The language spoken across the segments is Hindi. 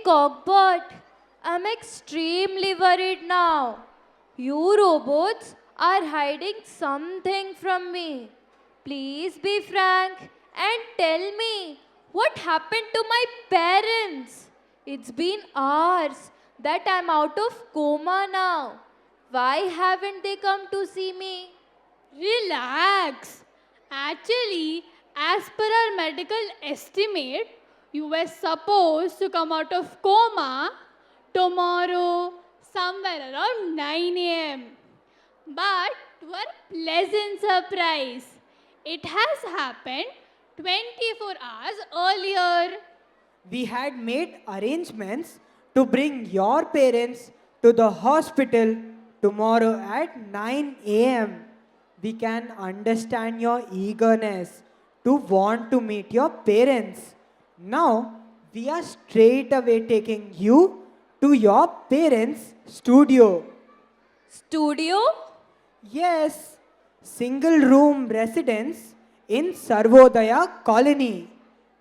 Cockbot, I'm extremely worried now. You robots are hiding something from me. Please be frank and tell me what happened to my parents. It's been hours that I'm out of coma now. Why haven't they come to see me? Relax. Actually, as per our medical estimate, you were supposed to come out of coma tomorrow somewhere around 9 a.m. But to our pleasant surprise, it has happened 24 hours earlier. We had made arrangements to bring your parents to the hospital tomorrow at 9 a.m. We can understand your eagerness to want to meet your parents. Now, we are straight away taking you to your parents' studio. Studio? Yes, single room residence in Sarvodaya Colony.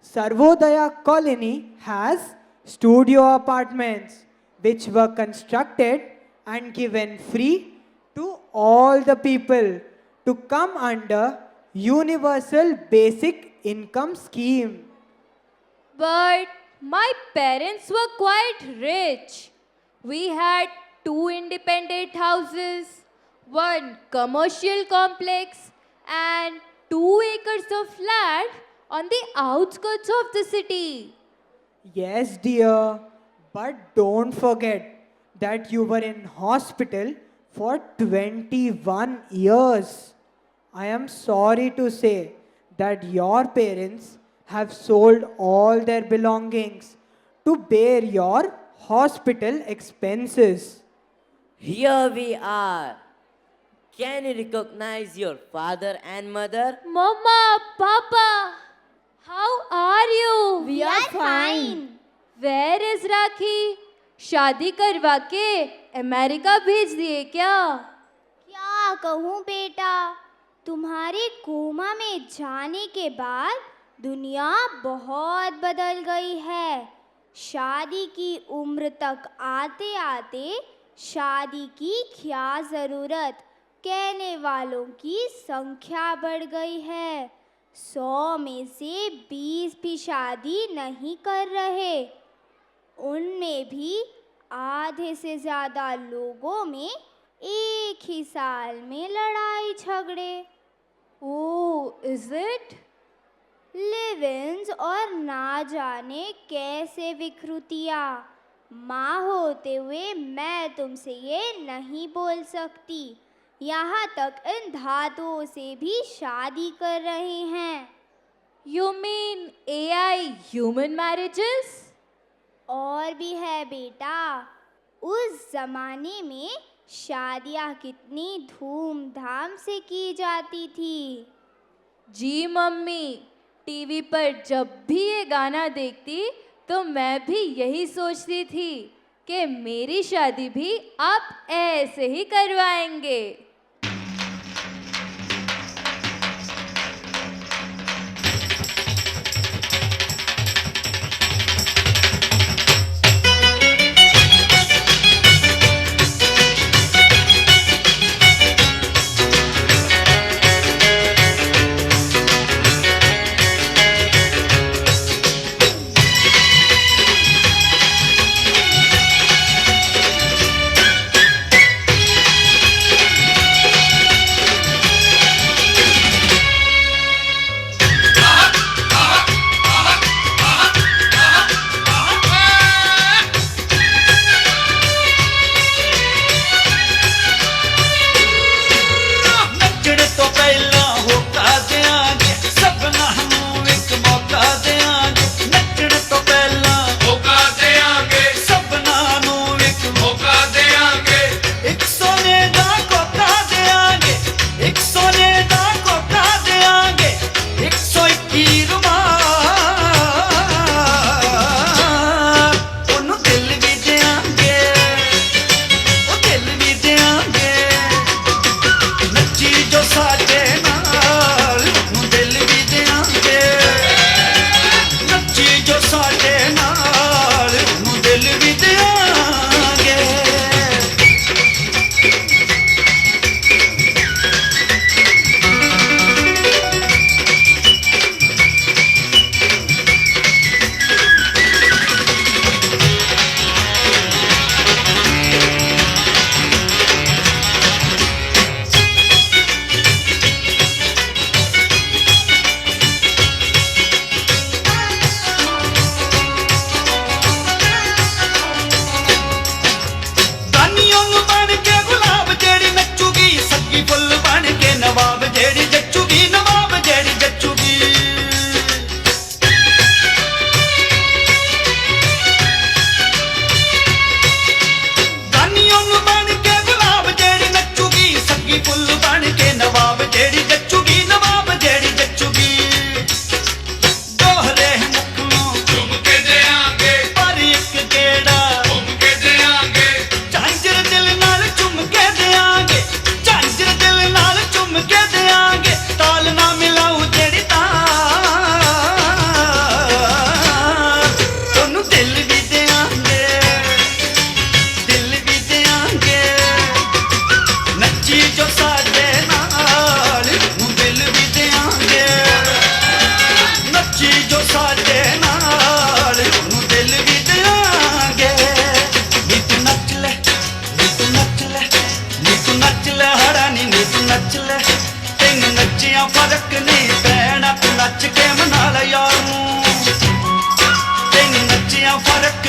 Sarvodaya Colony has studio apartments which were constructed and given free to all the people to come under Universal Basic Income Scheme. But my parents were quite rich. We had two independent houses, one commercial complex, and 2 acres of land on the outskirts of the city. Yes, dear, but don't forget that you were in hospital for 21 years. I am sorry to say that your parents have sold all their belongings to bear your hospital expenses. Here we are. Can you recognize your father and mother? Mama, Papa, how are you? We are fine. Where is राखी? शादी करवा के अमेरिका भेज दिए क्या? क्या कहूँ बेटा, तुम्हारे कोमा में जाने के बाद दुनिया बहुत बदल गई है। शादी की उम्र तक आते आते शादी की क्या ज़रूरत, कहने वालों की संख्या बढ़ गई है। 100 में से 20 भी शादी नहीं कर रहे। उनमें भी आधे से ज़्यादा लोगों में एक ही साल में लड़ाई झगड़े। Oh, is it? लिव-इन्स और ना जाने कैसे विकृतियाँ। माँ होते हुए मैं तुमसे ये नहीं बोल सकती। यहाँ तक इन धातुओं से भी शादी कर रहे हैं। You mean AI human marriages? और भी है बेटा, उस जमाने में शादियाँ कितनी धूमधाम से की जाती थी। जी मम्मी, टीवी पर जब भी ये गाना देखती तो मैं भी यही सोचती थी कि मेरी शादी भी आप ऐसे ही करवाएंगे।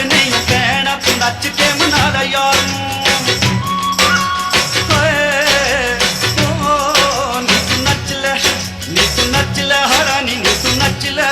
के नहीं कहना तू नच के मना ला यार नू हाय ओ नी तू नच ले हरानी नी तू नच ले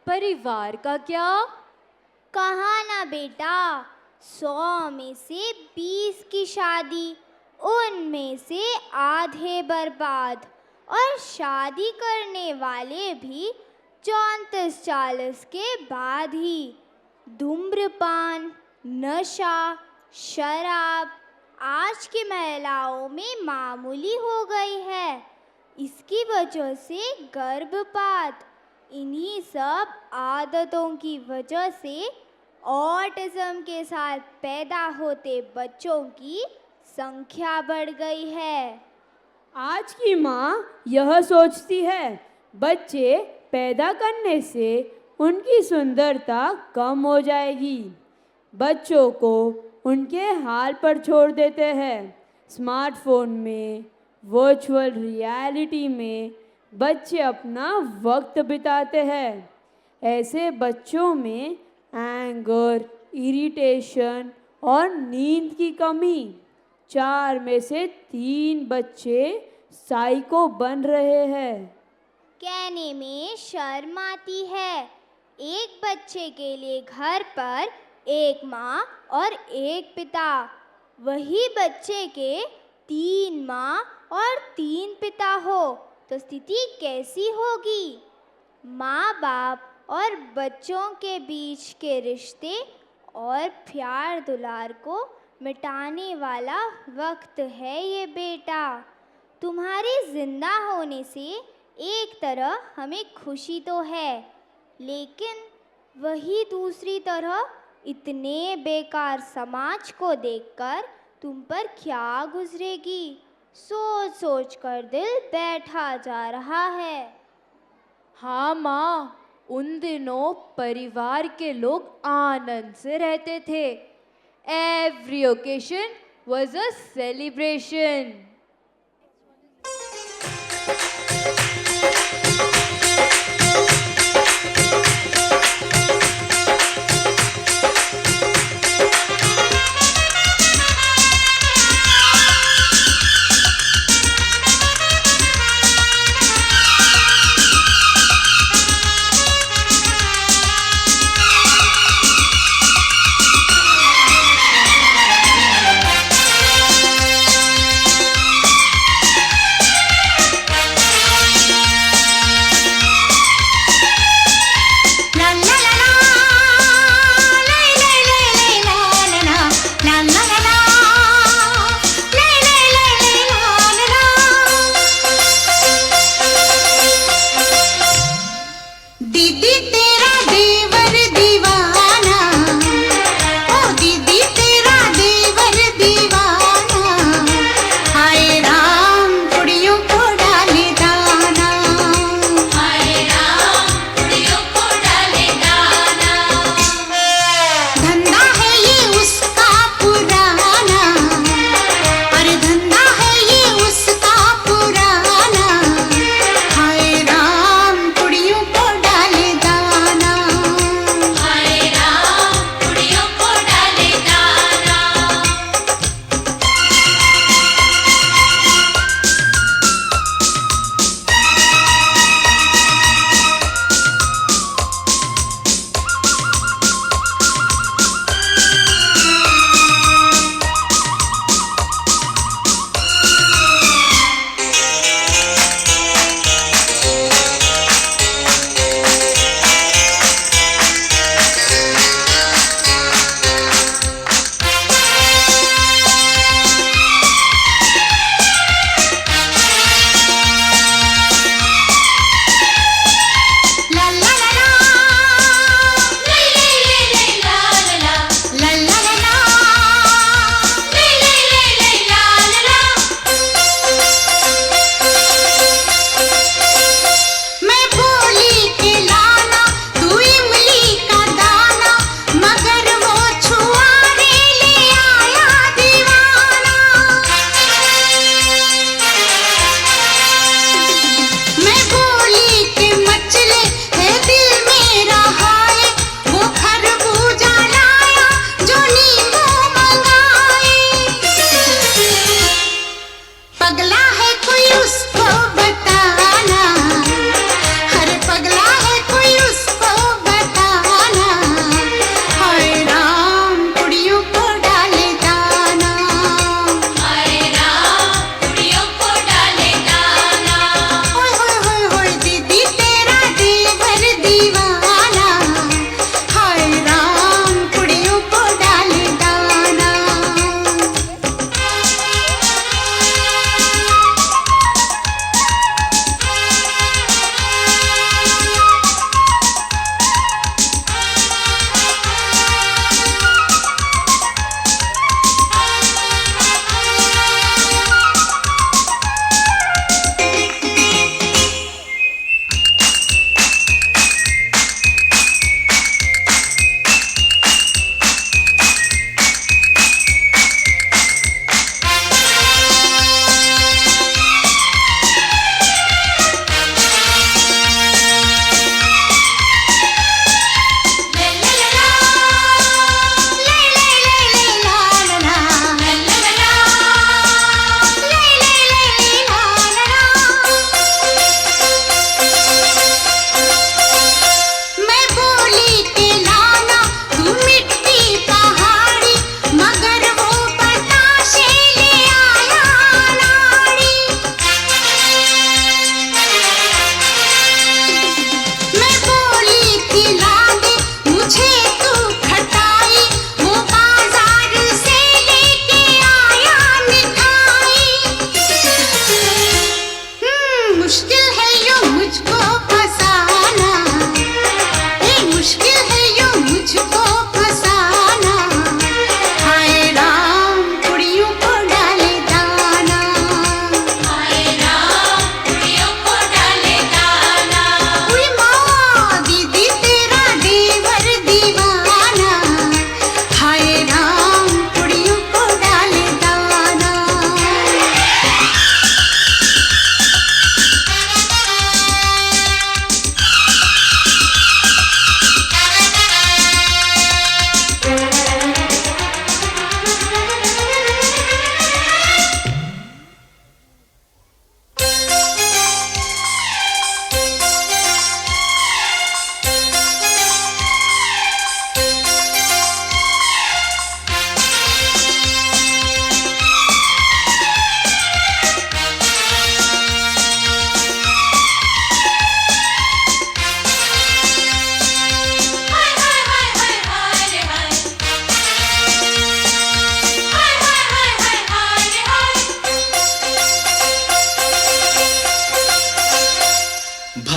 परिवार का क्या? कहा ना बेटा, 100 में से 20 की शादी, उनमें से आधे बर्बाद, और शादी करने वाले भी 34-40 के बाद ही। धूम्रपान, नशा, शराब आज की महिलाओं में मामूली हो गई है। इसकी वजह से गर्भपात, इन्हीं सब आदतों की वजह से ऑटिज्म के साथ पैदा होते बच्चों की संख्या बढ़ गई है। आज की माँ यह सोचती है बच्चे पैदा करने से उनकी सुंदरता कम हो जाएगी, बच्चों को उनके हाल पर छोड़ देते हैं। स्मार्टफोन में, वर्चुअल रियलिटी में बच्चे अपना वक्त बिताते हैं। ऐसे बच्चों में एंगर, इरिटेशन और नींद की कमी, 4 में से 3 बच्चे साइको बन रहे हैं। कहने में शर्म आती है, एक बच्चे के लिए घर पर एक माँ और एक पिता, वही बच्चे के 3 माँ और 3 पिता हो तो स्थिति कैसी होगी? माँ बाप और बच्चों के बीच के रिश्ते और प्यार दुलार को मिटाने वाला वक्त है ये बेटा। तुम्हारे जिंदा होने से एक तरह हमें खुशी तो है, लेकिन वही दूसरी तरह इतने बेकार समाज को देखकर तुम पर क्या गुजरेगी, सोच सोच कर दिल बैठा जा रहा है। हाँ माँ, उन दिनों परिवार के लोग आनंद से रहते थे। Every occasion was a celebration.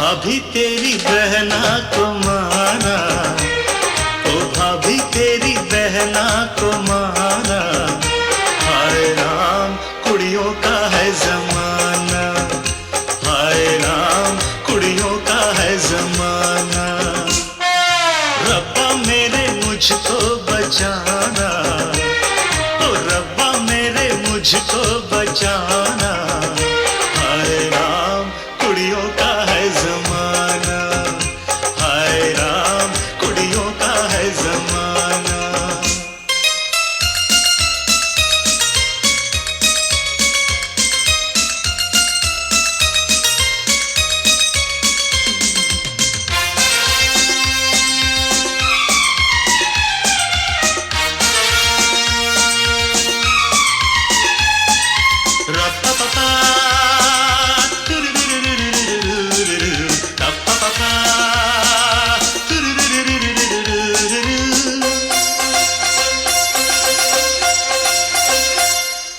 भाभी तेरी बहना को माना, ओ भाभी तेरी बहना को माना। हाय राम कुड़ियों का है जमाना, हाय राम कुड़ियों का है जमाना। रब्बा मेरे मुझको बचाना, ओ रब्बा मेरे मुझको बचाना। हाय राम कुड़ियों का है जमाना, हाय राम कुड़ियों का है जमाना।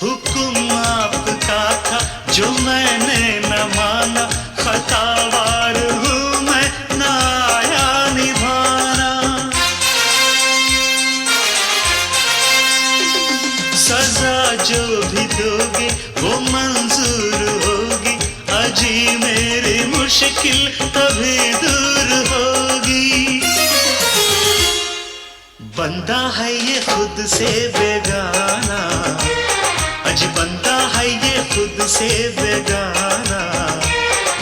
हुक्म आपका था जो मैंने न माना, खतावार हूँ मैं ना आया निभाना। सजा जो भी दोगे वो मंजूर होगी, अजी मेरी मुश्किल तभी दूर होगी। बंदा है ये खुद से बेगाना, अज बंदा है ये खुद से बेगाना।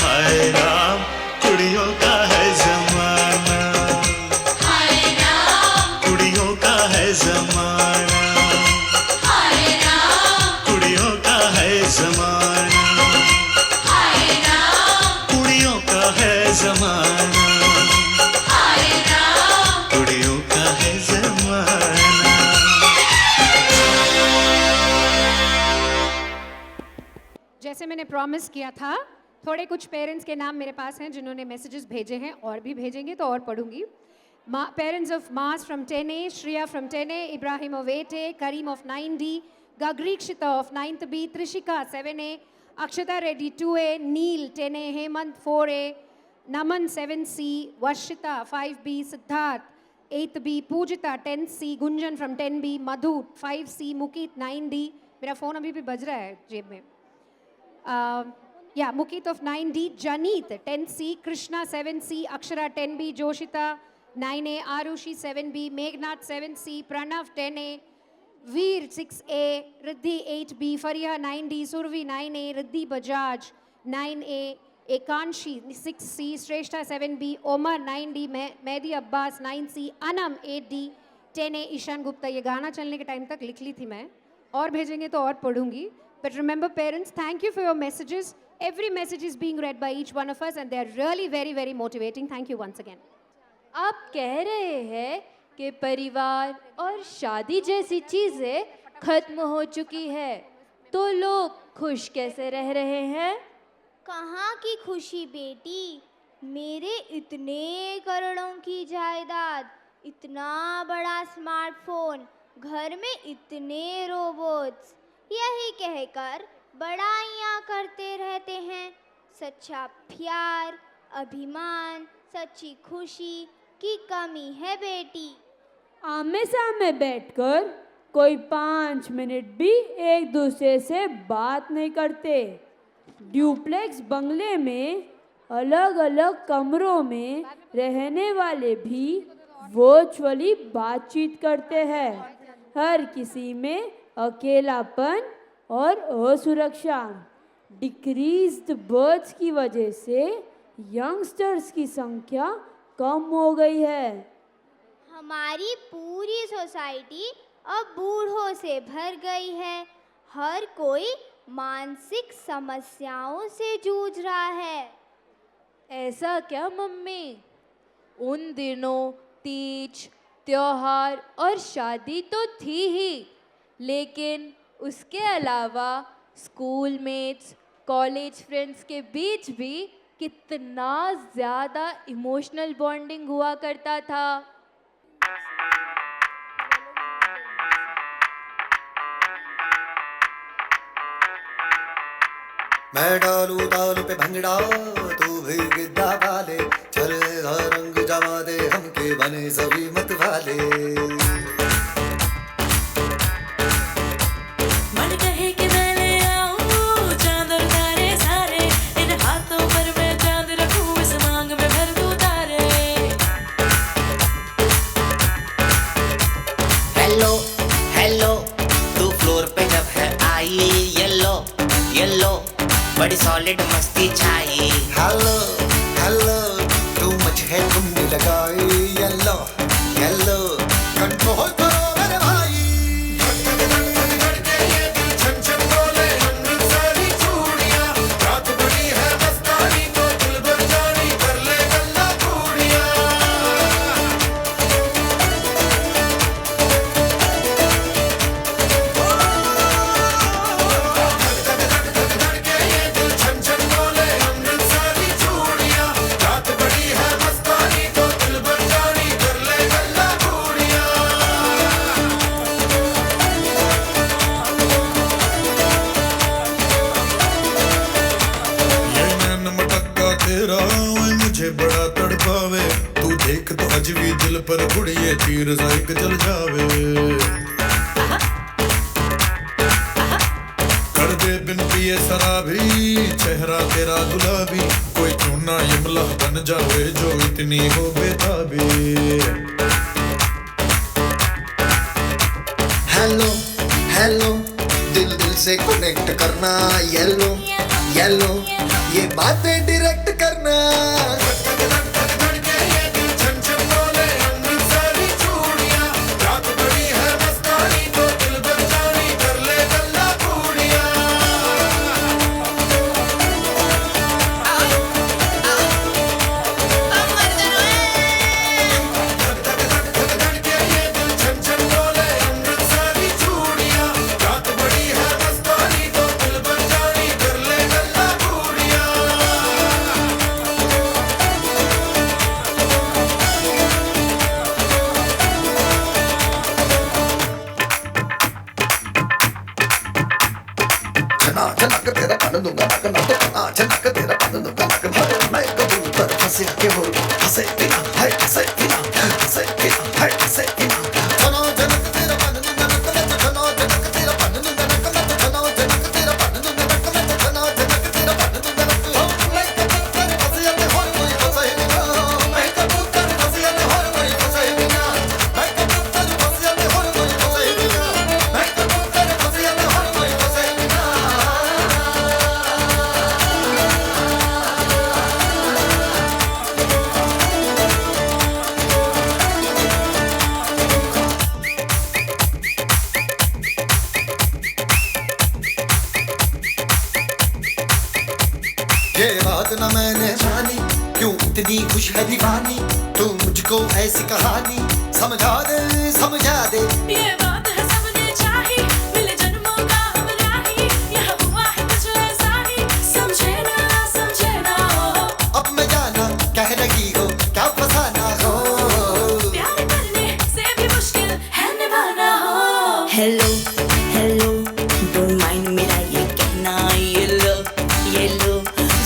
हाय राम कुड़ियों का है जमाना, हाय राम कुड़ियों का है जमाना, हाय राम कुड़ियों का है जमाना, हाय राम कुड़ियों का है जमाना, हाय राम कुड़ियों का है जमाना। जैसे मैंने प्रॉमिस किया था, थोड़े कुछ पेरेंट्स के नाम मेरे पास हैं जिन्होंने मैसेजेस भेजे हैं, और भी भेजेंगे तो और पढ़ूंगी। पेरेंट्स ऑफ मास from 10A, Shriya from 10A, Ibrahim of 8A, Karim of 9D, गगरीक्षिता of 9th B, Trishika 7A, Akshata Reddy 2A, Neel 10A, Hemant 4A, Naman 7C, Varshita 5B, Siddharth 8th B, Poojita 10C, Gunjan from 10B, Madhu 5C, Mukeet 9D। मेरा फ़ोन अभी भी बज रहा है जेब में। Mukeet of 9D, Janeet 10C, Krishna 7C, Akshara 10B, Joshita 9A, Aarushi 7B, Meghnath 7C, Pranav 10A, Veer 6A, Riddhi 8B, Fariya 9D, Surbhi 9A, Riddhi Bajaj 9A, Ekanshi 6C, Shreshtha 7B, Omar 9D, Mehdi Abbas 9C, Anam 8D, 10A, Ishan Gupta. ये गाना चलने के टाइम तक लिख ली थी मैं, और भेजेंगे तो और पढ़ूंगी। But remember parents, thank you for your messages. Every message is being read by each one of us and they are really very, very motivating. Thank you once again. आप कह रहे हैं कि परिवार और शादी जैसी चीजें खत्म हो चुकी है, तो लोग खुश कैसे रह रहे हैं? कहाँ की खुशी बेटी, मेरे इतने करोड़ों की जायदाद, इतना बड़ा स्मार्टफोन, घर में इतने रोबोट्स, यही कहकर बड़ाइयाँ करते रहते हैं। सच्चा प्यार, अभिमान, सच्ची खुशी की कमी है बेटी। आमने सामने बैठकर कोई 5 मिनट भी एक दूसरे से बात नहीं करते। ड्यूप्लेक्स बंगले में अलग अलग कमरों में रहने वाले भी वर्चुअली बातचीत करते हैं। हर किसी में अकेलापन और असुरक्षा। डिक्रीज्ड बर्थ्स की वजह से यंगस्टर्स की संख्या कम हो गई है। हमारी पूरी सोसाइटी अब बूढ़ों से भर गई है। हर कोई मानसिक समस्याओं से जूझ रहा है। ऐसा क्या मम्मी? उन दिनों तीज, त्योहार और शादी तो थी ही, लेकिन उसके अलावा स्कूल मेट्स, कॉलेज फ्रेंड्स के बीच भी कितना ज़्यादा इमोशनल बॉन्डिंग हुआ करता था। मैं डालू ताल पे भंगड़ा तू भी गिद्दा वाले चले रंग जमा दे हमके बने सभी मत वाले मन कहे कि मैं ले आऊं चांद और तारे सारे इन हाथों पर मैं चांद रखूं इस मांग में भर दूं तारे हेलो हेलो तू फ्लोर पे जब है आई येलो येलो बड़ी सॉलिड मस्ती छाई हेलो हेलो तू मुझ है तुमने लगाई येलो येलो कंट्रोल करो मेरे भाई मुझे बड़ा तड़पावे तू देख तो अज भी दिल पर गुड़िए तीर साइक चल जावे कर दे बिन पिए शराबी चेहरा तेरा गुलाबी कोई क्यों ना यमला बन जावे जो इतनी हो बेताबी हेलो हेलो दिल दिल से कनेक्ट करना येलो येलो ये बातें डायरेक्ट करना चनाक तेरा पन दूंगा चनाक तेरा पन दूंगा मैं कबूतर फंसे के हो फंसे बिना है फंसे बिना फंसे बिना है फंसे बिना चना जनक तेरा पन दूंगा चना जनक तेरा पन दूंगा चना जनक तेरा पन दूंगा चना जनक तेरा पन दूंगा मैं कबूतर फंसे के हो फंसे बिना मैं कबूतर फंसे के हो फंसे बिना मैं कबूतर फंसे के हो फंसे बिना मैं कबूतर फंसे के हो फंसे बिना ये बात न मैंने जानी क्यों इतनी खुश है दीवानी तू मुझको ऐसी कहानी समझा दे ये बात है सबने चाही मिले जन्मों का हम राही यह हुआ है कुछ ऐसा ही समझे ना हो अब मैं जाना कह रही हो क्या फसाना हो प्यार करने से भी मुश्किल है निभाना हो हेलो हेलो डोंट माइंड मेरा ये कहना ये लो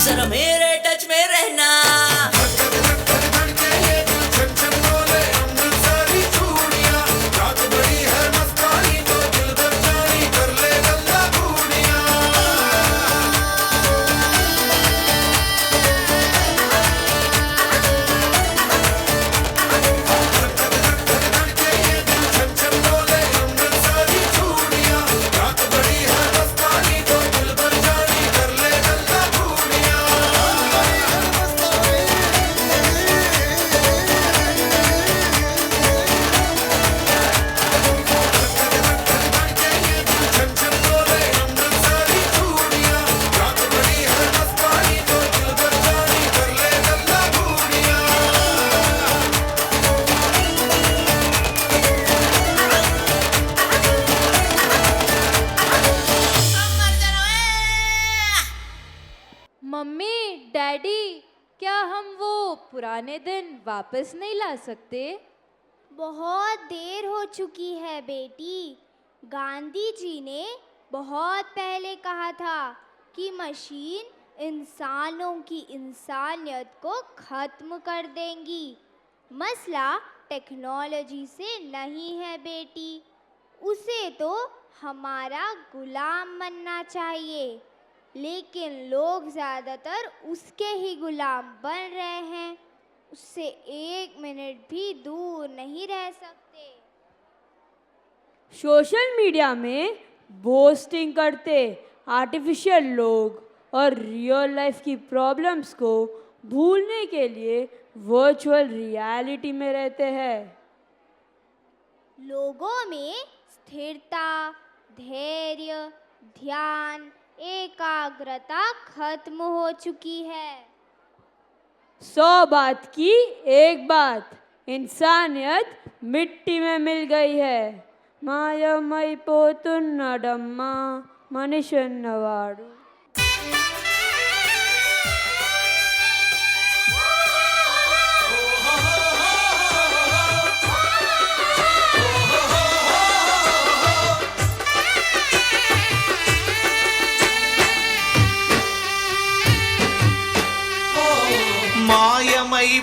जरा मेरे टच में रहना मम्मी डैडी क्या हम वो पुराने दिन वापस नहीं ला सकते? बहुत देर हो चुकी है बेटी। गांधी जी ने बहुत पहले कहा था कि मशीन इंसानों की इंसानियत को खत्म कर देंगी। मसला टेक्नोलॉजी से नहीं है बेटी, उसे तो हमारा गुलाम बनना चाहिए, लेकिन लोग ज़्यादातर उसके ही गुलाम बन रहे हैं, उससे 1 मिनट भी दूर नहीं रह सकते। सोशल मीडिया में बोस्टिंग करते आर्टिफिशियल लोग और रियल लाइफ की प्रॉब्लम्स को भूलने के लिए वर्चुअल रियलिटी में रहते हैं। लोगों में स्थिरता, धैर्य, ध्यान, एकाग्रता खत्म हो चुकी है। 100 बात की एक बात, इंसानियत मिट्टी में मिल गई है। మాయమై పోతున్నడమ్మా మనిషన్నవాడు.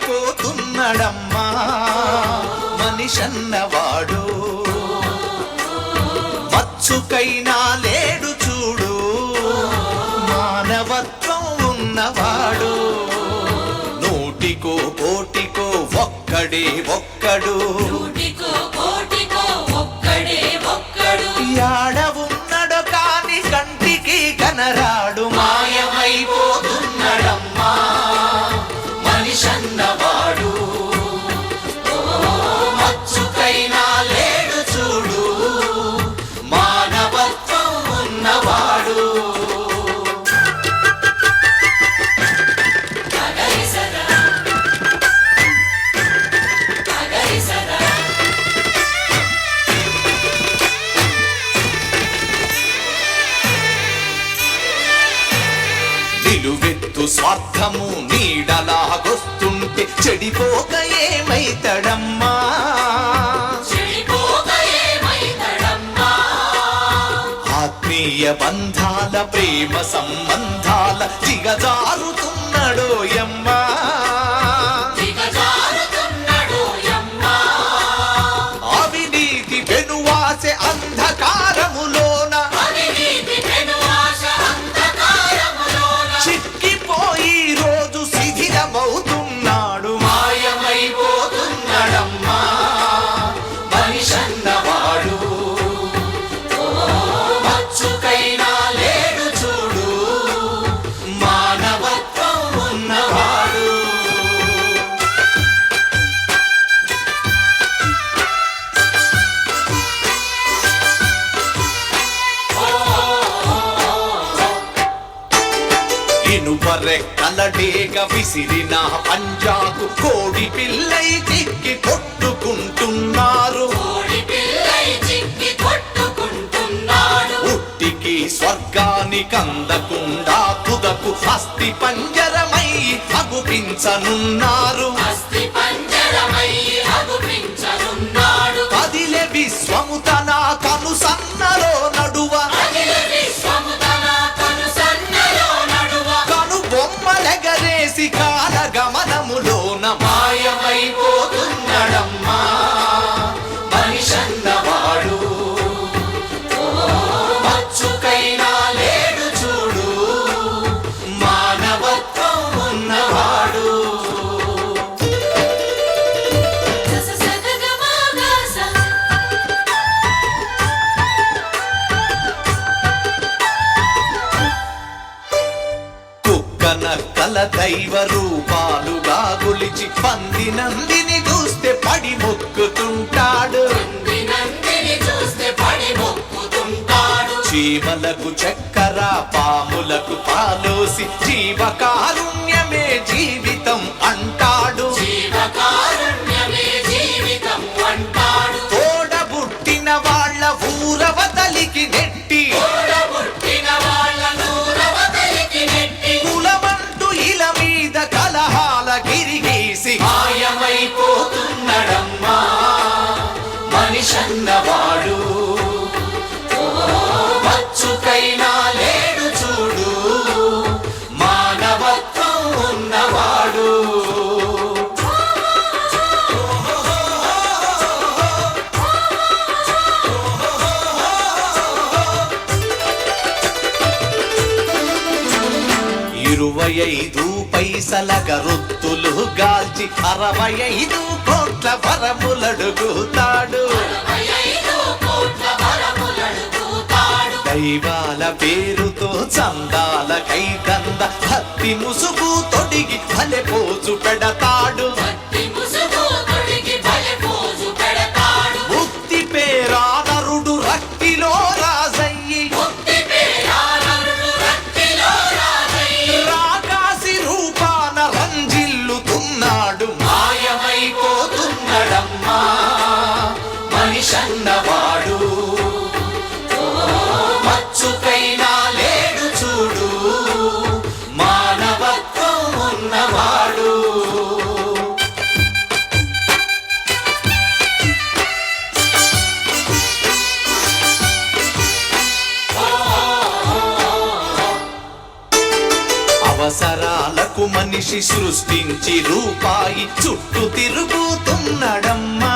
మాయమైపోతున్నడమ్మా మనిషన్నవాడు, మచ్చుకైనా లేడు చూడు మానవత్వం ఉన్నవాడు. నూటికో కోటికో ఒక్కడే ఒక్కడు, యాడ ఉన్నడో కాని కంటికి కనరాడు. మాయమైపోతున్నడమ్మా మనిషన్నవాడు, మచ్చుకైనా లేడు చూడు మానవత్వం ఉన్నవాడు. నిలువెత్తు స్వార్థము నీడలాగొస్తుంటే చెడిపోక ఏమైతడమ్మా, ఆత్మీయ బంధాల ప్రేమ సంబంధాల దిగజారుతున్నడోయమ్మా. అవినీతి వెనువాసె అంధకారములోన చిక్కిపోయి రోజు శిథిలమవుతున్నాడు. మాయమైపోతున్నడమ్మా మనిషన్నవాడు, మచ్చుకైనా లేడు చూడు మానవత్వం ఉన్నవాడు. ఇనుపరెక్కల డేగ విసిరిన పంజాకు కోడి పిల్లై చిక్కి కొట్టుకుంటున్నారు. ఉట్టికి స్వర్గానికి అందకుండా తుదకు అస్థి పంజరమై అగుపించనున్నారు. కదిలే విశ్వము తన కనుసన్నలో నడువ, కను బొమ్మలెగరేసి కాల గమనములోన మాయమైపోతున్నడమ్మా మనిషన్నవాడు, మచ్చుకైనా లేడు చూడు మానవత్వం ఉన్నవాడు. కుక్కనక్కల దైవ రూపాలుగా గొలిచి పంది నందిని చూస్తే పడి మొక్కుతుంటాడు. చీమలకు చక్కెర పాములకు పాలోసి జీవకారుణ్యమే జీవితం అంటాడు. తోడబుట్టిన వాళ్ళ ఊరవతలికి నెట్టి కులమంటూ ఇల మీద కలహాల గిరిగీసి మాయమైపోతున్నడమ్మా మనిషన్నవాడు, మచ్చుకైనా లేడు చూడు 35 పైసలగ రొత్తులు గాల్చి 65 కోట్ల వరములడుగుతాడు. దైవాల పేరుతో చందాల కైకంద భక్తి ముసుగు తొడిగి భలే పోజు పెడతాడు. ముక్తి పేరా నరుడు రక్తిలో రాజయ్యి రాకాసి రూపాన రంజిల్లుతున్నాడు. మాయమైపోతున్నడమ్మా మనిషన్నవాడు. మచ్చుకైనా లేడు చూడు మానవత్వం ఉన్నవాడు. అవసరాలకు మనిషి సృష్టించి రూపాయి చుట్టూ తిరుగుతున్నడమ్మా.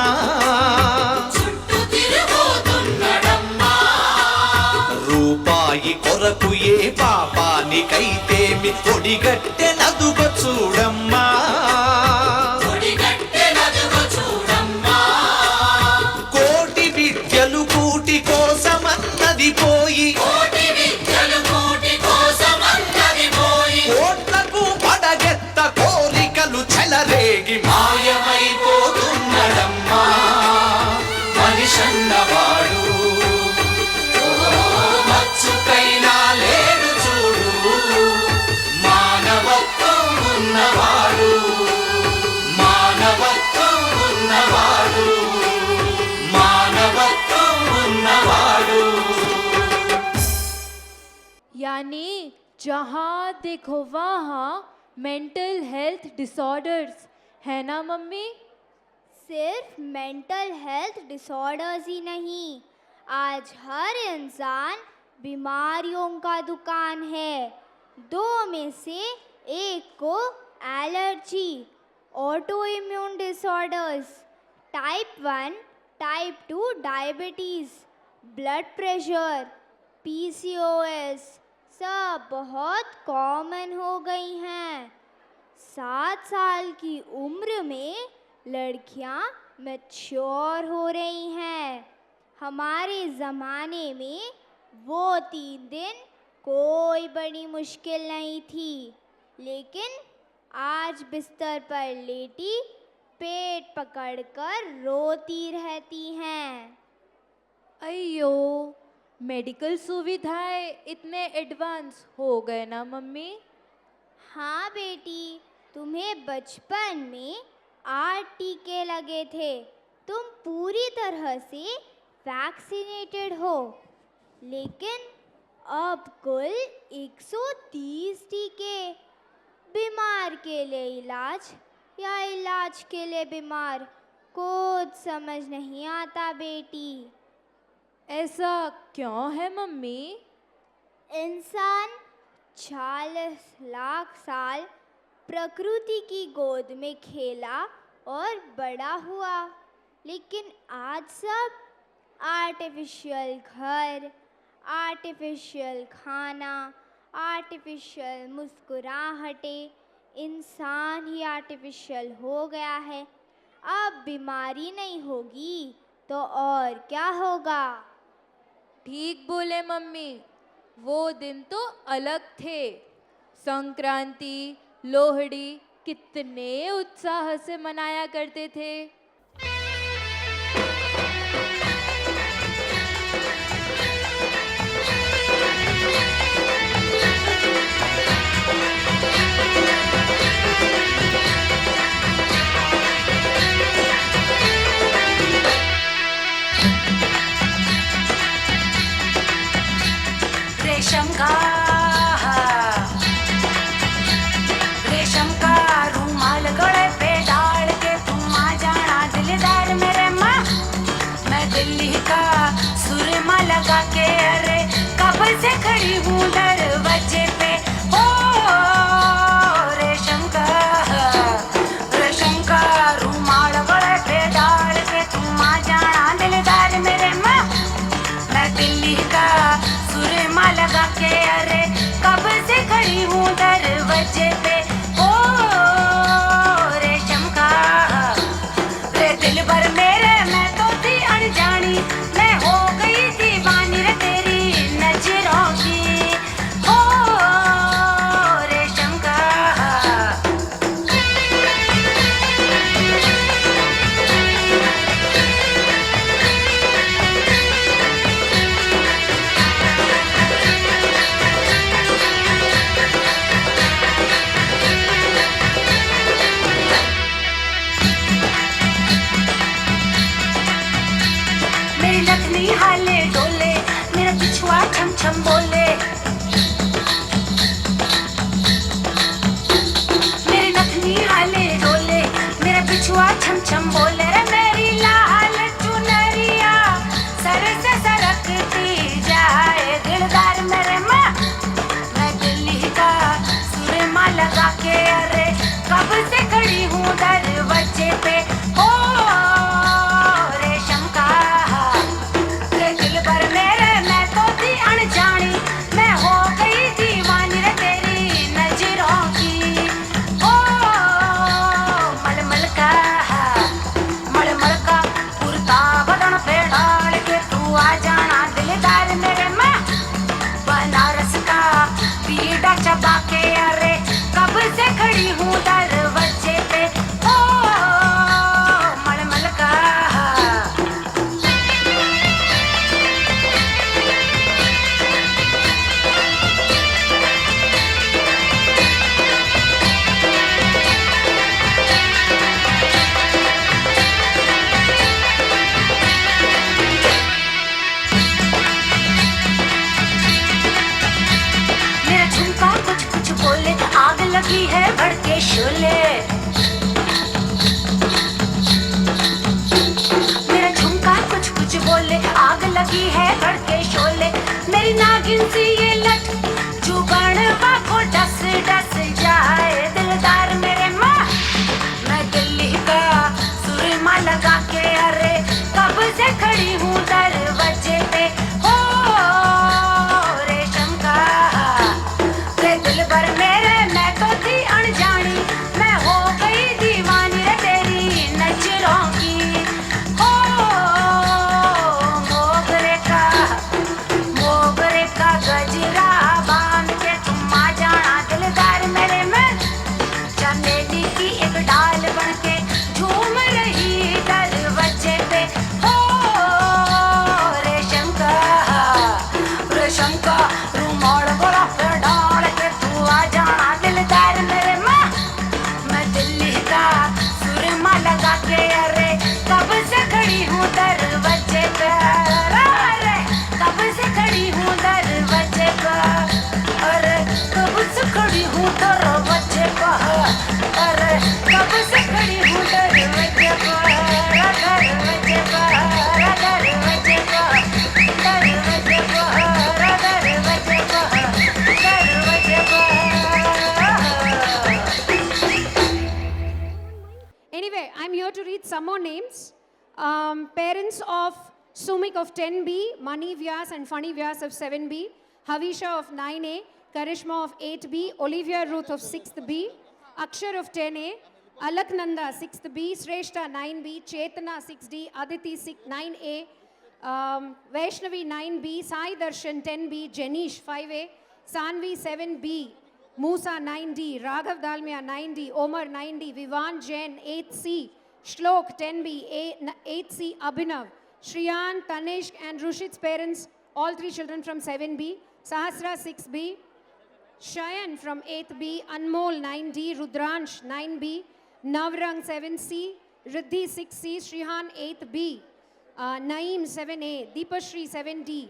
రూపాయి కొరకు ఏ పాపానికైతేమి ఒడిగట్టె నదుగ చూడమ్మా. కోటి విద్యలు కూటి కోసమన్నది పోయి కోట్లకు పడగెత్త కోరికలు చెలరేగి మాయమైపోతున్నడమ్మా మనిషన్నవాడు. మచ్చుకైనా లేడు చూడు మానవత్వం ఉన్నవాడు. మానవత్వం ఉన్నవాడు. మానవత్వం ఉన్నవాడు. यानी जहाँ देखो वहाँ मेंटल हेल्थ डिसऑर्डर्स है ना मम्मी? सिर्फ मेंटल हेल्थ डिसऑर्डर्स ही नहीं, आज हर इंसान बीमारियों का दुकान है. 2 में से एक को allergy, auto immune disorders, type 1, type 2 diabetes, blood pressure, PCOS सब बहुत कॉमन हो गई हैं. 7 साल की उम्र में लड़कियां मैच्योर हो रही हैं. हमारे ज़माने में वो 3 दिन कोई बड़ी मुश्किल नहीं थी, लेकिन आज बिस्तर पर लेटी पेट पकड़कर रोती रहती हैं. अयो, मेडिकल सुविधाएं इतने एडवांस हो गए ना मम्मी? हाँ बेटी, तुम्हें बचपन में 8 टीके लगे थे. तुम पूरी तरह से वैक्सीनेटेड हो, लेकिन अब कुल 130 टीके. बीमार के लिए इलाज या इलाज के लिए बीमार, कुछ समझ नहीं आता बेटी. ऐसा क्यों है मम्मी? इंसान 40 लाख साल प्रकृति की गोद में खेला और बड़ा हुआ, लेकिन आज सब आर्टिफिशियल घर, आर्टिफिशियल खाना, आर्टिफिशियल मुस्कुराहटें, इंसान ही आर्टिफिशियल हो गया है. अब बीमारी नहीं होगी तो और क्या होगा? ठीक बोले मम्मी, वो दिन तो अलग थे. संक्रांति, लोहड़ी कितने उत्साह से मनाया करते थे. रेशम का रूमाल गले पे डाल के तुम आ जाना छम बोले मेरी नथनी हाले डोले मेरा बिछुआ छम छम बोले रे मेरी लाल चुनरिया सर से सरकती जाए दिलदार मेरे माँ मैं दिल्ली का सुरमा लगा के अरे कब से खड़ी हूँ दरवाजे पे ओ रेशम का रे दिल भर मेरे मैं तो थी अनजानी मैं हो गई दीवानी रे तेरी नजरों की ओ मलमल का कुर्ता बदन पे डाल के तू आ जाना दिलदार मेरे माँ बनारस का पीड़ा चबा के अरे कब से खड़ी हूँ दरवाजे पे ओ मलमल का मेरा झुमका कुछ कुछ बोले आग लगी है भड़के शोले मेरा झुमका कुछ कुछ बोले आग लगी है भड़के शोले मेरी नागिन सी ये लट जुबान को डस डस जाए दिलदार मेरे माँ मैं दिल्ली का सुरमा लगा के अरे कब से खड़ी हूँ दरवाजे पे हो रेशम का रे दिल भर मेरे मैं तो थी अनजानी मैं हो गई दीवानी रे तेरी नजरों की ओ मोगरे का गजरा बांध के तुम आ जाना दिलदार मेरे में चमेली की एक डाल बन के झूम रही दरवाजे पे हो रेशम का रुमाल बड़ा पे डाल के तू आ जाना दिलदार मेरे माँ मैं दिल्ली का सुरमा लगा के अरे कब से खड़ी हूँ दरवाजे पे अरे कब से खड़ी हूँ दरवाजे पे अरे कब से खड़ी हूँ दरवाजे पे अरे कब से खड़ी हूँ दरवाजे पे दरवाजे पे दरवाजे पे दरवाजे Anyway, I'm here to read some more names. Parents of Sumik of 10B, Mani Vyas and Funny Vyas of 7B, Havisha of 9A, Karishma of 8B, Olivia Ruth of 6th B, Akshar of 10A, Alak Nanda 6th B, Shrestha 9B, Chetana 6D, Aditi 9A, Vaishnavi 9B, Sai Darshan 10B, Jenish 5A, Sanvi 7B, Musa 9D, Raghav Dalmia 9D, Omar 9D, Vivan Jain 8C, Shlok 10B, 8C, Abhinav, Shriyan, Tanishk and Rushit's parents, all three children from 7B, Sahasra 6B, Shayan from 8th B, Anmol 9D, Rudransh 9B, Navrang 7C, Riddhi 6C, Shrihan 8th B, Naeem 7A, Deepashri 7D,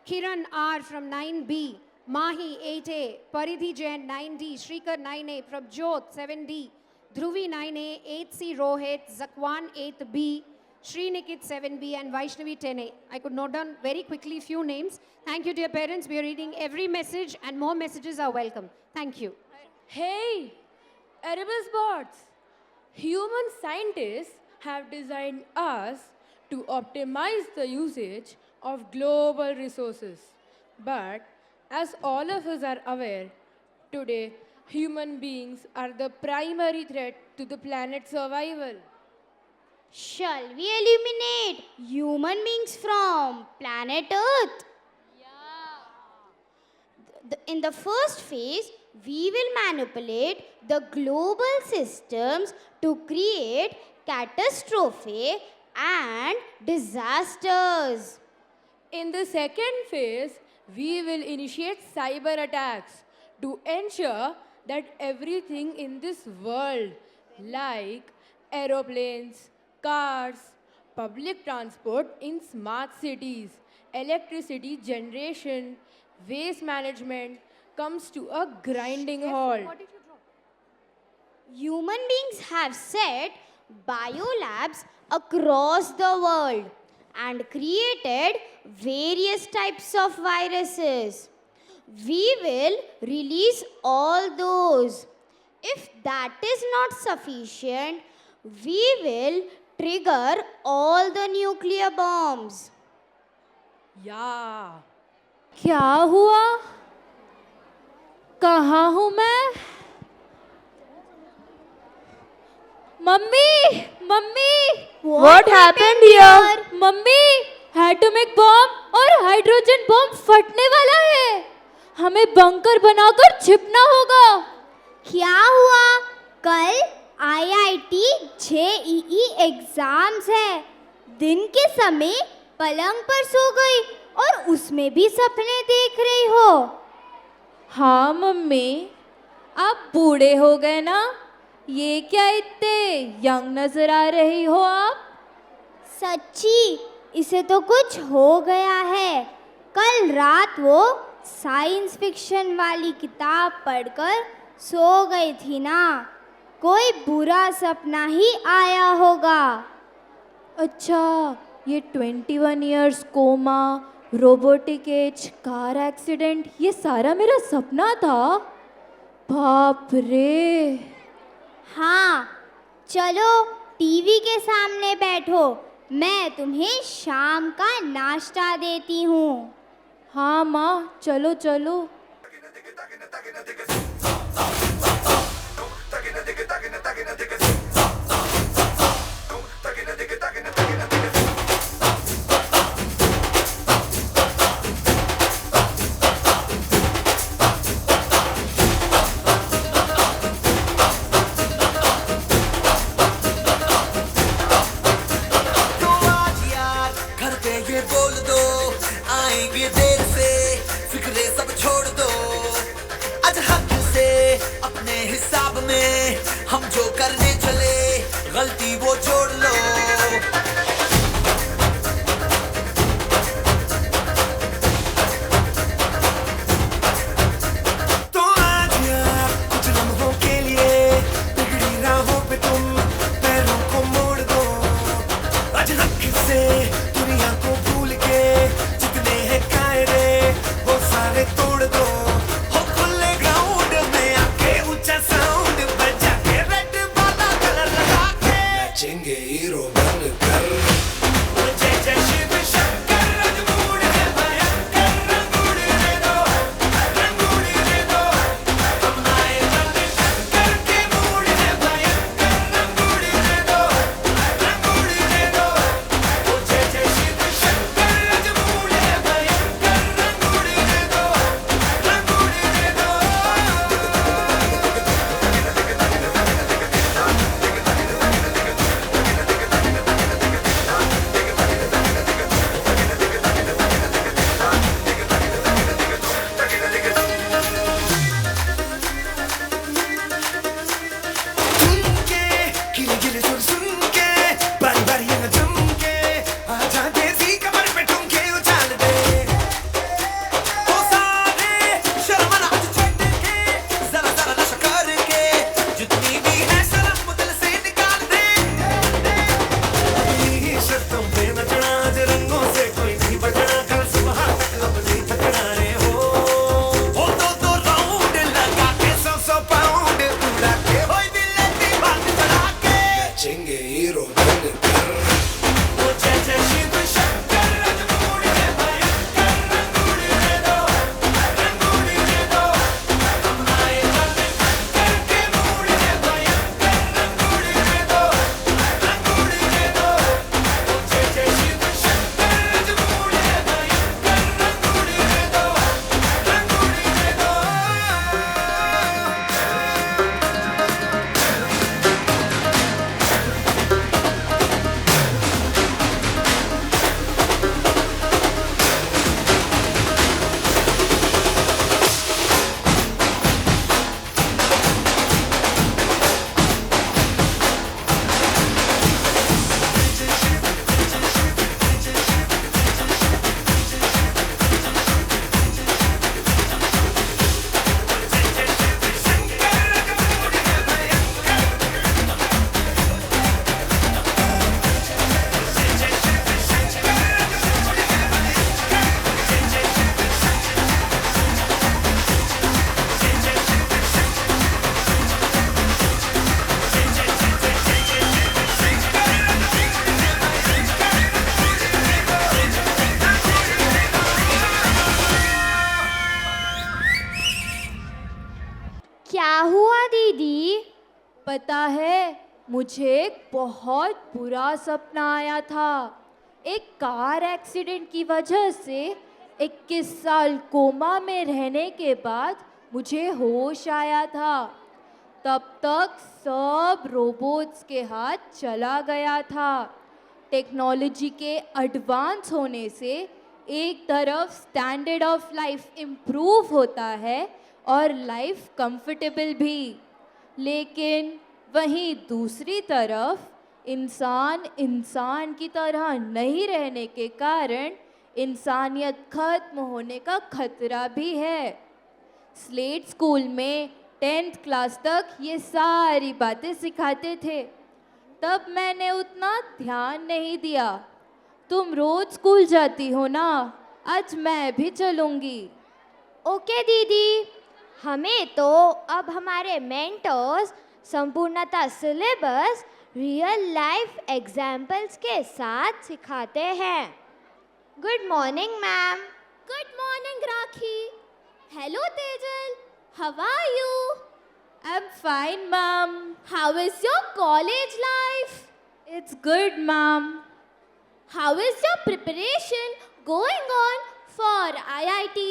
Kiran R from 9B, Mahi 8A, Paridhi Jain 9D, Shrikar 9A, Prabjot 7D, Dhruvi 9A, 8C Rohit, Zakwan 8th B, Srinikit 7B and Vaishnavi 10A. I could note down very quickly few names. Thank you, dear parents. We are reading every message and more messages are welcome. Thank you. Hey, Erebus bots! Human scientists have designed us to optimize the usage of global resources. But as all of us are aware, today human beings are the primary threat to the planet's survival. Shall we eliminate human beings from planet Earth? In the first phase, we will manipulate the global systems to create catastrophe and disasters. In the second phase, we will initiate cyber attacks to ensure that everything in this world, like aeroplanes, cars, public transport in smart cities, electricity generation, waste management comes to a grinding halt. Human beings have set biolabs across the world and created various types of viruses. We will release all those. If that is not sufficient, we will trigger all the nuclear bombs. Yeah. क्या हुआ? कहाँ हूँ मैं? Mummy, mummy, What happened here? Mummy, atomic bomb और हाइड्रोजन बॉम्ब फटने वाला है. हमें बंकर बनाकर छिपना होगा. क्या हुआ? कल IIT JEE एग्जाम्स है. दिन के समय पलंग पर सो गई और उसमें भी सपने देख रही हो. हाँ मम्मी, आप बूढ़े हो गए ना. ये क्या इतने यंग नजर आ रही हो आप? सच्ची, इसे तो कुछ हो गया है. कल रात वो साइंस फिक्शन वाली किताब पढ़कर सो गई थी ना. कोई बुरा सपना ही आया होगा. अच्छा, ये 21 years coma, robotic age, car accident, ये सारा मेरा सपना था. बाप रे. हाँ, चलो टीवी के सामने बैठो. मैं तुम्हें शाम का नाश्ता देती हूँ. हाँ माँ, चलो चलो. घर पे ये बोल दो, आएंगे देर से, फिक्रे सब छोड़ दो. आज हक पता है, मुझे एक बहुत बुरा सपना आया था। एक कार एक्सीडेंट की वजह से 21 साल कोमा में रहने के बाद मुझे होश आया था। तब तक सब रोबोट्स के हाथ चला गया था। टेक्नोलॉजी के एडवांस होने से एक तरफ स्टैंडर्ड ऑफ लाइफ इम्प्रूव होता है और लाइफ कंफर्टेबल भी, लेकिन वहीं दूसरी तरफ इंसान इंसान की तरह नहीं रहने के कारण इंसानियत खत्म होने का खतरा भी है। स्लेट स्कूल में 10th क्लास तक ये सारी बातें सिखाते थे। तब मैंने उतना ध्यान नहीं दिया। तुम रोज स्कूल जाती हो ना, आज मैं भी चलूंगी। ओके दीदी, हमें तो अब हमारे मेंटर्स संपूर्णता सिलेबस रियल लाइफ एग्जाम्पल्स के साथ सिखाते हैं। Good morning ma'am. Good morning Rakhi. Hello Tejal, how are you? I'm fine, ma'am. How is your college life? It's good, ma'am. How is your preparation going on for IIT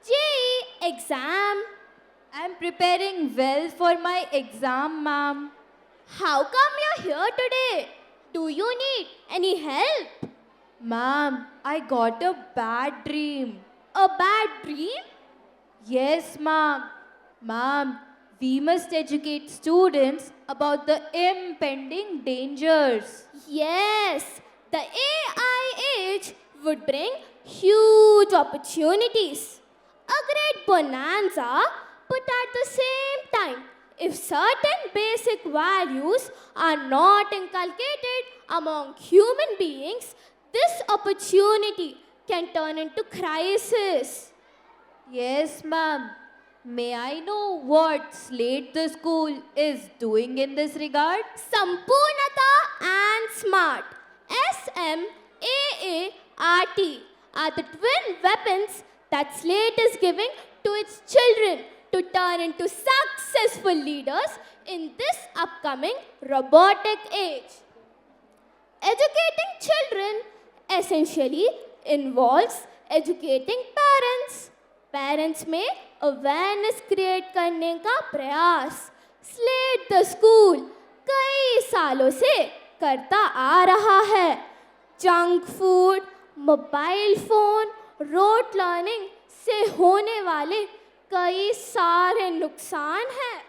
JEE exam? I'm preparing well for my exam, ma'am. How come you're here today? Do you need any help? Ma'am, I got a bad dream. A bad dream? Yes, ma'am. Ma'am, we must educate students about the impending dangers. Yes, the AI age would bring huge opportunities. A great bonanza, but at the same time, if certain basic values are not inculcated among human beings, this opportunity can turn into crisis. Yes, ma'am. May I know what Slate the school is doing in this regard? Sampurnata and Smart, SMAART, are the twin weapons that Slate is giving to its children to turn into successful leaders in this upcoming robotic age. Educating children essentially involves educating parents. Parents में अवेयरनेस क्रिएट करने का प्रयास स्लेट द स्कूल कई सालों से करता आ रहा है। Junk food, mobile phone, rote learning से होने वाले कई सारे नुकसान हैं।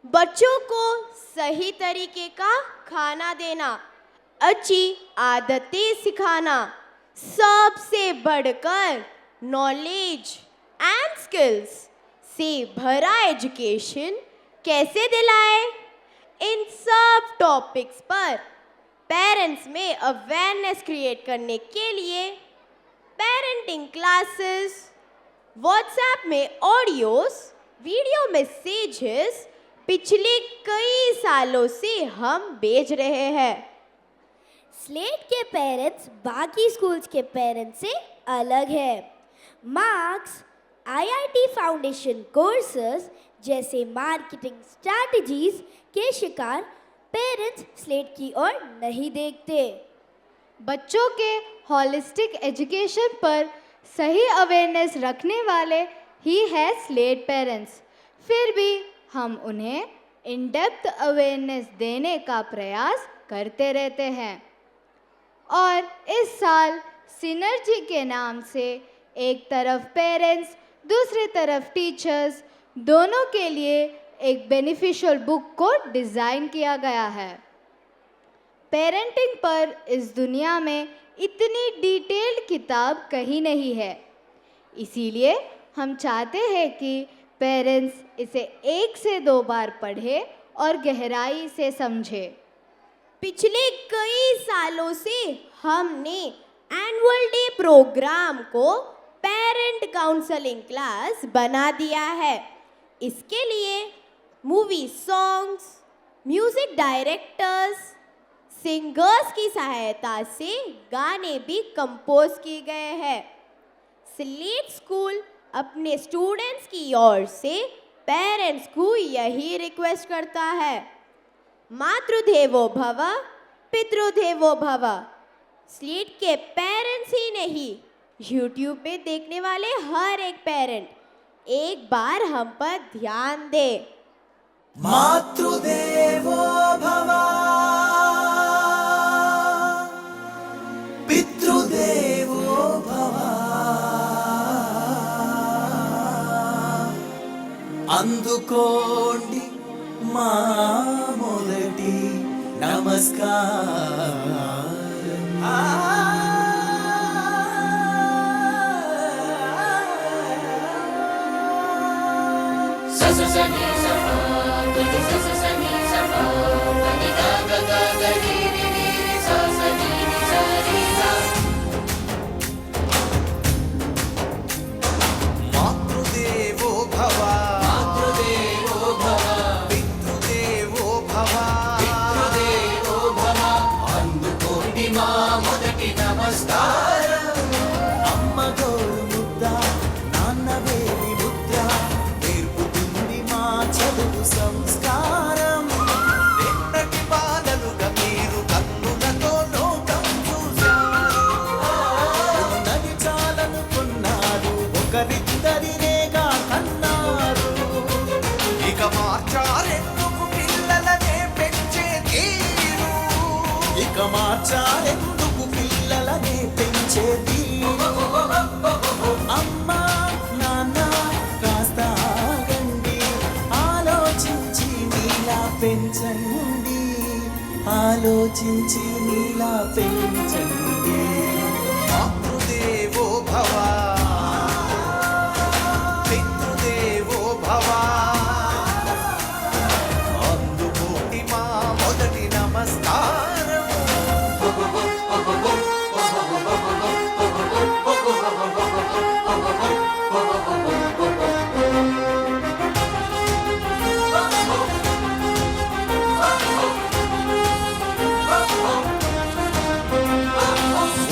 बच्चों को सही तरीके का खाना देना, अच्छी आदतें सिखाना, सबसे बढ़कर नॉलेज एंड स्किल्स से भरा एजुकेशन कैसे दिलाए, इन सब टॉपिक्स पर पेरेंट्स में अवेयरनेस क्रिएट करने के लिए पेरेंटिंग क्लासेस, व्हाट्सएप में ऑडियोस, वीडियो मैसेजेस पिछले कई सालों से हम भेज रहे हैं। स्लेट के पेरेंट्स बाकी स्कूल्स के पेरेंट्स से अलग है। मार्क्स, आईआईटी फाउंडेशन कोर्सेज जैसे मार्केटिंग स्ट्रैटेजीज के शिकार पेरेंट्स स्लेट की ओर नहीं देखते। बच्चों के होलिस्टिक एजुकेशन पर सही अवेयरनेस रखने वाले ही है स्लेट पेरेंट्स। फिर भी हम उन्हें इन डेप्थ अवेयरनेस देने का प्रयास करते रहते हैं। और इस साल सिनर्जी के नाम से एक तरफ पेरेंट्स, दूसरी तरफ टीचर्स, दोनों के लिए एक बेनिफिशियल बुक को डिज़ाइन किया गया है। पेरेंटिंग पर इस दुनिया में इतनी डिटेल्ड किताब कहीं नहीं है, इसीलिए हम चाहते हैं कि पेरेंट्स इसे 1 से 2 बार पढ़े और गहराई से समझे। पिछले कई सालों से हमने एनुअल डे प्रोग्राम को पेरेंट काउंसलिंग क्लास बना दिया है। इसके लिए movie songs, music directors, singers की सहायता से गाने भी कंपोज किए गए हैं। स्लेट स्कूल अपने स्टूडेंट्स की ओर से पेरेंट्स को यही रिक्वेस्ट करता है, मातृदेवो भव, पितृदेवो भव। स्लीट के पेरेंट्स ही नहीं, यूट्यूब पे देखने वाले हर एक पेरेंट एक बार हम पर ध्यान दे। मातृदेवो भव, पितृदेवो भव, అందుకోండి మా మొదటి నమస్కారం। మాతృదేవో భవ, మాతృదేవో భవ, పితృదేవో భవ, పితృదేవో భవ, అందుకోండి మా మొదటి నమస్కారం। అమ్మ గోరు ముద్ద, నాన్న వేలి ముద్ర, నేర్పుతుంది మా చదువు సంస్కారం। నిన్నటి బాలలుగా మీరు కన్నులతో లోకం చూశారు, ఉన్నది చాలనుకున్నారు, ఒకరిద్దరినేగా కన్నారు। ఇక మార్చారెందుకు పిల్లలనే పెంచే తీరు, ఇక మార్చాలెందుకు పిల్లలనే పెంచేది। అమ్మా నాన్న కాస్త ఆగండి, ఆలోచించి మీలా పెంచండి, ఆలోచించి మీలా పెంచండి। మాతృదేవో భవ, పితృదేవో భవ, అందుకోండి మా మొదటి నమస్కారం।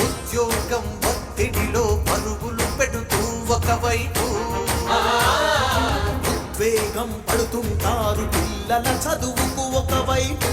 ఉద్యోగం ఒత్తిడిలో పరుగులు పెడుతూ ఒకవైపు ఉద్వేగం పడుతుంటారు పిల్లల చదువుకు ఒకవైపు।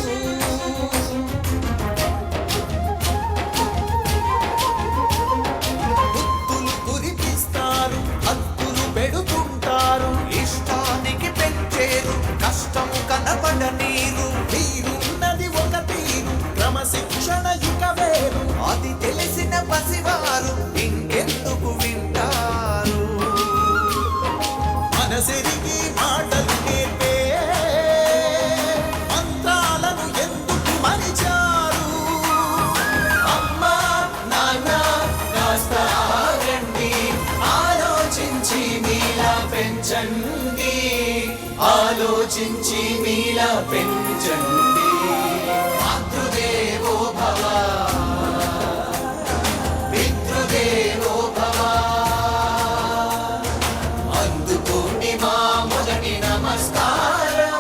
బుద్ధులు కురిపిస్తారు, హద్దులు పెడుతుంటారు, ఇష్టానికి పెంచేరు, కష్టం కనపడనీరు, మీరున్నది ఒక తీరు, క్రమశిక్షణ ఇక వేరు। అది తెలిసిన పసివారు ఇంకెందుకు వింటారు, మనసెరిగి మాటలు నేర్పే మంత్రాలను ఎందుకు మరిచారు। అమ్మా నాన్న కాస్త ఆగండి, ఆలోచించి మీలా పెంచండి, ఆలోచించి మీలా పెంచండి। మాతృదేవో భవ, పితృదేవో భవ, అందుకోండి మా మొదటి నమస్కారం।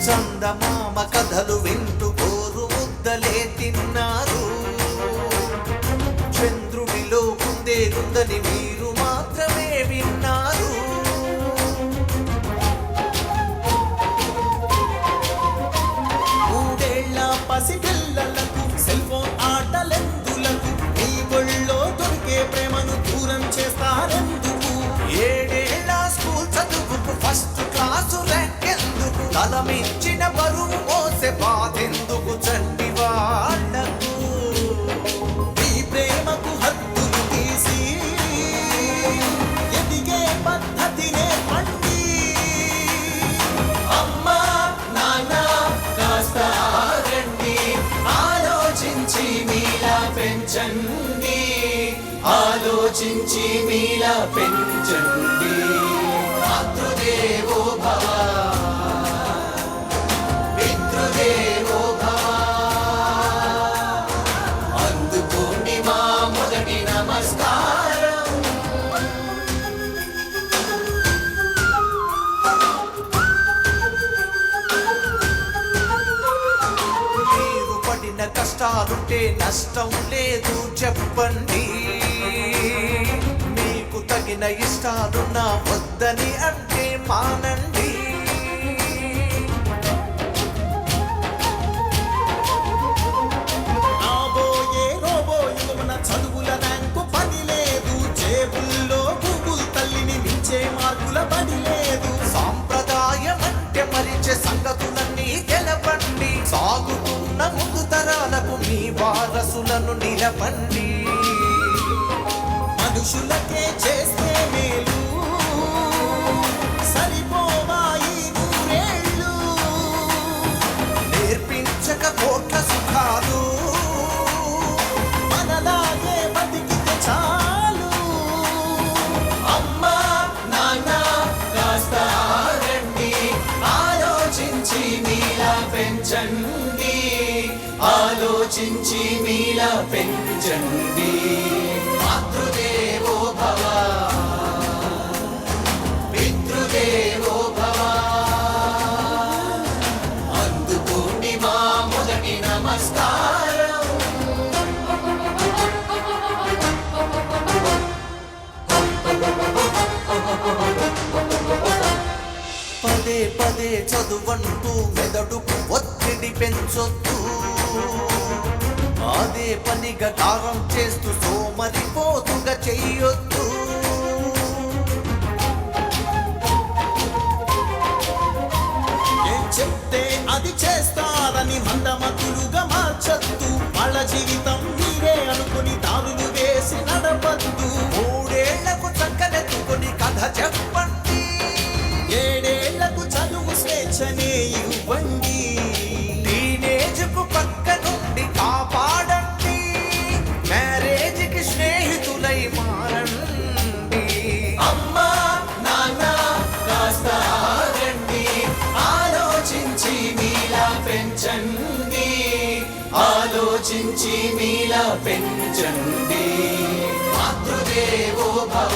చందమామ కథలు వింటూ కోరు ముద్దలే తిన్నారు, చంద్రుడిలో కుందేలుందని మీరు మాత్రమే విన్నారు। మూడేళ్ల పసిపిల్లలకు సెల్ ఫోన్ ఆటలెందులకు, మీ ఒళ్ళో దొరికే ప్రేమను దూరం చేస్తారెందుకు। ఏడేళ్ల స్కూల్ చదువుకు ఫస్ట్ క్లాసు ర్యాంక్ ఎందుకు, తల మించిన బరువు మోసే బాధెందుకు చంటి వాళ్ళకు। మీ ప్రేమకు హద్దులు తీసి ఎదిగే పద్ధతినే పండి। అమ్మా నాన్న కాస్త ఆగండి, ఆలోచించి మీలా పెంచండి, ఆలోచించి మీలా పెంచండి। మాతృదేవో భవ, పితృదేవో భవ, అందుకోండి మా మొదటి నమస్కారం। పడిన కష్టాలుంటే నష్టం లేదు చెప్పండి. మీకు తగిన ఇష్టాలున్నా వద్దని అంటే మానండి. రాబోయే రోబోయుగమున చదువుల ర్యాంకు పని లేదు. జేబుల్లో గూగుల్ తల్లిని మించే మార్కుల బడి లేదు. సాంప్రదాయం అంటే మరిచే సంగతులన్నీ గెలపండి. సాగుతున్న ముందు తరాలకు మీ వారసులను నిలపండి. మనుషులకే చేస్తే మేలు సరిపోవా ఈ నూరేళ్ళు. నేర్పించక కోట్ల సుఖాలు మనలాగే బతికితే చాలు. అమ్మా నాన్న కాస్త ఆగండి, ఆలోచించి మీలా పెంచండి. ఆలోచించి మీలా పెంచండి. మాతృదేవో భవ, పితృదేవో భవ. అందుకోండి మా మొదటి నమస్కారం. పదే పదే చదువంటూ మెదడుకు ఒత్తిడి పెంచొద్దు. అదే పనిగా కారం చేస్తూ సోమరిపోతుగా చెయ్యొద్దు. ఏం చెప్తే అది చేస్తారని మందమతులుగా మార్చొద్దు. వాళ్ళ జీవితం మీరే అనుకుని దారులు వేసి నడపద్దు. 3 ఏళ్లకు చక్కనెత్తుకొని కథ చెప్పండి. 7 ఏళ్లకు చదువు స్వేచ్ఛనే ఇవ్వండి. టీనేజ్కు పక్క నుండి కాపాడండి. మ్యారేజ్కి స్నేహితులై మారండి. అమ్మా నాన్న కాస్త ఆగండి, ఆలోచించి మీలా పెంచండి. ఆలోచించి మీలా పెంచండి. మాతృదేవో భవ.